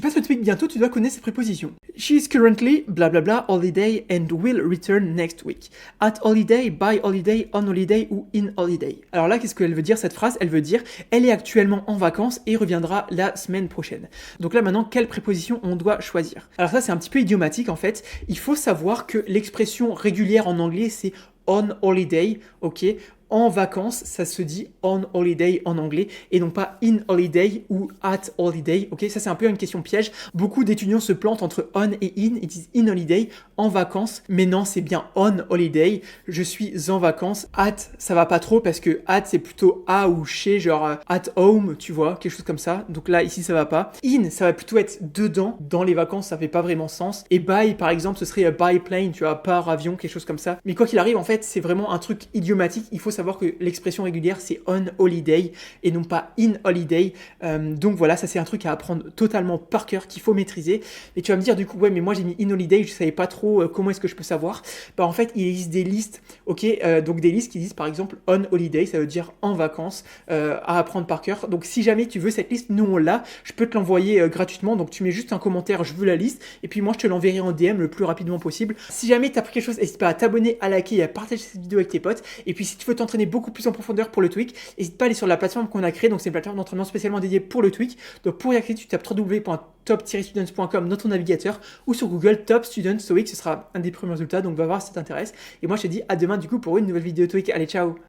passes le TOEIC bientôt, tu dois connaître ces prépositions. She is currently bla bla bla holiday and will return next week. At holiday, by holiday, on holiday ou in holiday. Alors là, qu'est-ce qu'elle veut dire cette phrase? Elle veut dire elle est actuellement en vacances et reviendra la semaine prochaine. Donc là maintenant, quelle préposition on doit choisir? Alors ça, c'est un petit peu idiomatique en fait. Il faut savoir que l'expression régulière en anglais, c'est on holiday, ok? En vacances, ça se dit on holiday en anglais et non pas in holiday ou at holiday, ok? Ça, c'est un peu une question piège. Beaucoup d'étudiants se plantent entre on et in, ils disent in holiday, en vacances, mais non, c'est bien on holiday, je suis en vacances. At, ça va pas trop parce que at, c'est plutôt à ou chez, genre at home, tu vois, quelque chose comme ça. Donc là, ici, ça va pas. In, ça va plutôt être dedans, dans les vacances, ça fait pas vraiment sens. Et by, par exemple, ce serait by plane, tu vois, par avion, quelque chose comme ça. Mais quoi qu'il arrive, en fait, c'est vraiment un truc idiomatique. Il faut savoir que l'expression régulière c'est on holiday et non pas in holiday. Donc voilà, ça c'est un truc à apprendre totalement par cœur qu'il faut maîtriser. Et tu vas me dire du coup, ouais, mais moi j'ai mis in holiday, je savais pas trop comment est-ce que je peux savoir. Bah en fait, il existe des listes, ok, donc des listes qui disent par exemple on holiday, ça veut dire en vacances, à apprendre par cœur. Donc si jamais tu veux cette liste, nous on l'a, je peux te l'envoyer gratuitement. Donc tu mets juste un commentaire, je veux la liste, et puis moi je te l'enverrai en DM le plus rapidement possible. Si jamais tu as appris quelque chose, n'hésite pas à t'abonner, à liker et à partager cette vidéo avec tes potes. Et puis si tu veux t'entraîner beaucoup plus en profondeur pour le TOEIC, n'hésite pas à aller sur la plateforme qu'on a créée. Donc c'est une plateforme d'entraînement spécialement dédiée pour le TOEIC. Donc pour y accéder, tu tapes www.top-students.com dans ton navigateur ou sur Google Top Students TOEIC. Ce sera un des premiers résultats. Donc va voir si ça t'intéresse. Et moi je te dis à demain du coup pour une nouvelle vidéo TOEIC. Allez, ciao.